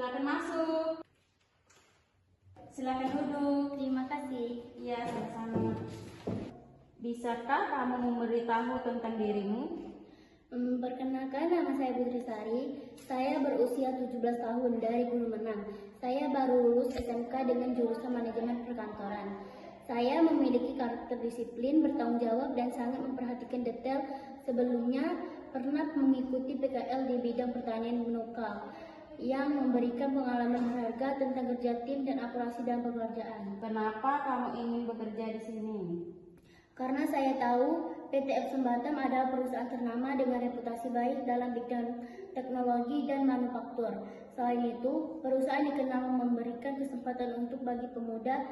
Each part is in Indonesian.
Silakan masuk. Silakan duduk. Terima kasih. Iya, sama-sama. Bisakah kamu memberitahu tentang dirimu? Perkenalkan, nama saya Putri Sari. Saya berusia 17 tahun dari Gunung Menang. Saya baru lulus SMK dengan jurusan manajemen perkantoran. Saya memiliki karakter disiplin, bertanggung jawab, dan sangat memperhatikan detail. Sebelumnya pernah mengikuti PKL di bidang pertanian menukal yang memberikan pengalaman berharga tentang kerja tim dan akurasi dalam pekerjaan. Kenapa kamu ingin bekerja di sini? Karena saya tahu PT Epson Batam adalah perusahaan ternama dengan reputasi baik dalam bidang teknologi dan manufaktur. Selain itu, perusahaan dikenal memberikan kesempatan untuk bagi pemuda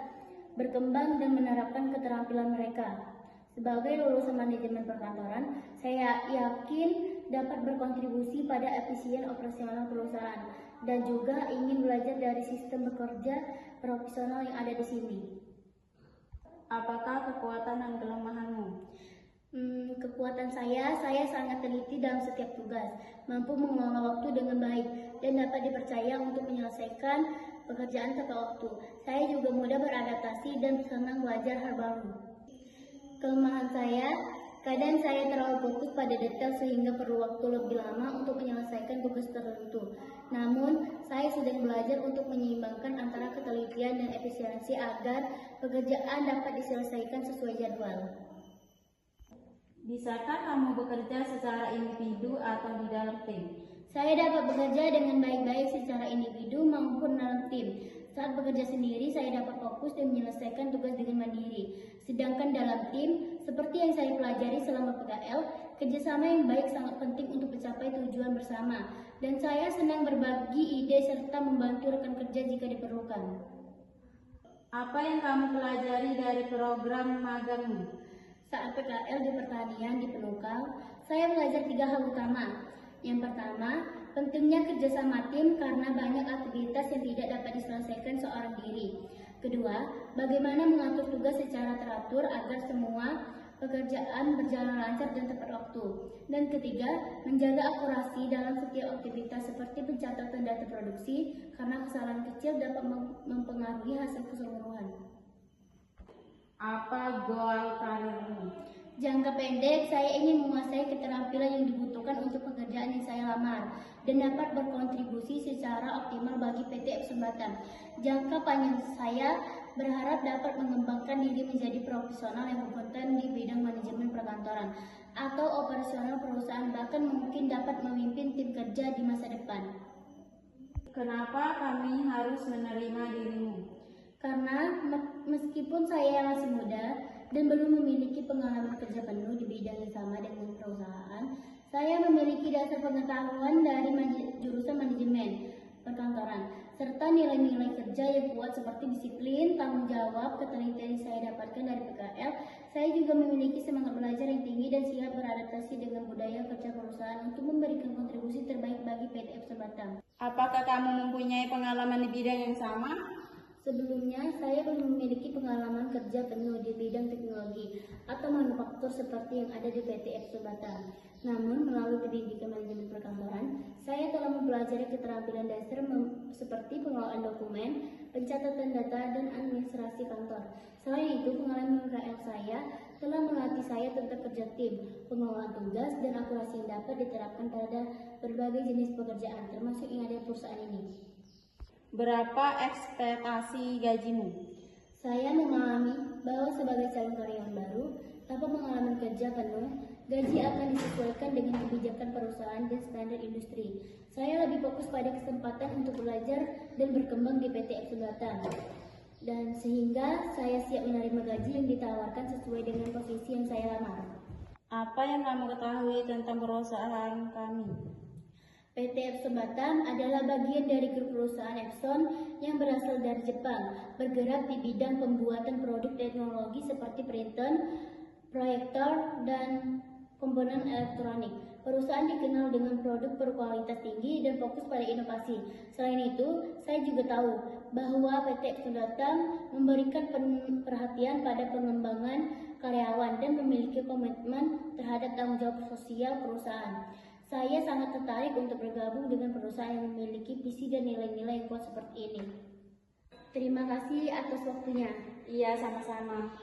berkembang dan menerapkan keterampilan mereka. Sebagai lulusan manajemen perkantoran, saya yakin dapat berkontribusi pada efisien operasional perusahaan dan juga ingin belajar dari sistem bekerja profesional yang ada di sini. Apakah kekuatan dan kelemahanmu? Kekuatan saya sangat teliti dalam setiap tugas, mampu mengelola waktu dengan baik, dan dapat dipercaya untuk menyelesaikan pekerjaan tepat waktu. Saya juga mudah beradaptasi dan senang belajar hal baru. Kelemahan saya, kadang saya terlalu fokus pada detail sehingga perlu waktu lebih lama untuk menyelesaikan tugas tertentu. Namun, saya sedang belajar untuk menyeimbangkan antara ketelitian dan efisiensi agar pekerjaan dapat diselesaikan sesuai jadwal. Bisakah kamu bekerja secara individu atau di dalam tim? Saya dapat bekerja dengan baik-baik secara individu maupun dalam tim. Saat bekerja sendiri, saya dapat fokus dan menyelesaikan tugas dengan mandiri. Sedangkan dalam tim, seperti yang saya pelajari selama PKL, kerjasama yang baik sangat penting untuk mencapai tujuan bersama. Dan saya senang berbagi ide serta membantu rekan kerja jika diperlukan. Apa yang kamu pelajari dari program magangmu? Saat PKL di pertanian di Penukal, saya belajar 3 hal utama. Yang pertama, pentingnya kerjasama tim karena banyak aktivitas yang tidak dapat diselesaikan seorang diri. Kedua, bagaimana mengatur tugas secara teratur agar semua pekerjaan berjalan lancar dan tepat waktu. Dan ketiga, menjaga akurasi dalam setiap aktivitas seperti pencatatan data produksi karena kesalahan kecil dapat mempengaruhi hasil keseluruhan. Apa goal karirmu? Jangka pendek, saya ingin menguasai keterampilan yang dibutuhkan untuk pekerjaan yang saya lamar dan dapat berkontribusi secara optimal bagi PT Epson Batam. Jangka panjang saya berharap dapat mengembangkan diri menjadi profesional yang kompeten di bidang manajemen perkantoran atau operasional perusahaan, bahkan mungkin dapat memimpin tim kerja di masa depan. Kenapa kami harus menerima dirimu? Karena meskipun saya masih muda dan belum memiliki pengalaman kerja penuh di bidang yang sama dengan perusahaan, saya memiliki dasar pengetahuan dari jurusan manajemen perkantoran, serta nilai-nilai kerja yang kuat seperti disiplin, tanggung jawab, ketelitian yang saya dapatkan dari PKL. Saya juga memiliki semangat belajar yang tinggi dan siap beradaptasi dengan budaya kerja perusahaan untuk memberikan kontribusi terbaik bagi PT Epson Batam. Apakah kamu mempunyai pengalaman di bidang yang sama? Sebelumnya, saya belum memiliki pengalaman kerja penuh di bidang teknologi atau manufaktur seperti yang ada di PT Epson Batam. Namun, melalui pendidikan manajemen perkantoran, saya telah mempelajari keterampilan dasar seperti pengelolaan dokumen, pencatatan data, dan administrasi kantor. Selain itu, pengalaman PKL saya telah melatih saya tentang kerja tim, pengelolaan tugas, dan akurasi yang dapat diterapkan pada berbagai jenis pekerjaan, termasuk yang ada di perusahaan ini. Berapa ekspektasi gajimu? Saya memahami bahwa sebagai calon karyawan baru, tanpa pengalaman kerja penuh, gaji akan disesuaikan dengan kebijakan perusahaan dan standar industri. Saya lebih fokus pada kesempatan untuk belajar dan berkembang di PT Epson Batam. Dan sehingga saya siap menerima gaji yang ditawarkan sesuai dengan posisi yang saya lamar. Apa yang kamu ketahui tentang perusahaan kami? PT Epson Batam adalah bagian dari grup perusahaan Epson yang berasal dari Jepang, bergerak di bidang pembuatan produk teknologi seperti printer, proyektor, dan komponen elektronik. Perusahaan dikenal dengan produk berkualitas tinggi dan fokus pada inovasi. Selain itu, saya juga tahu bahwa PT Epson Batam memberikan perhatian pada pengembangan karyawan dan memiliki komitmen terhadap tanggung jawab sosial perusahaan. Saya sangat tertarik untuk bergabung dengan perusahaan yang memiliki visi dan nilai-nilai yang kuat seperti ini. Terima kasih atas waktunya. Iya, sama-sama.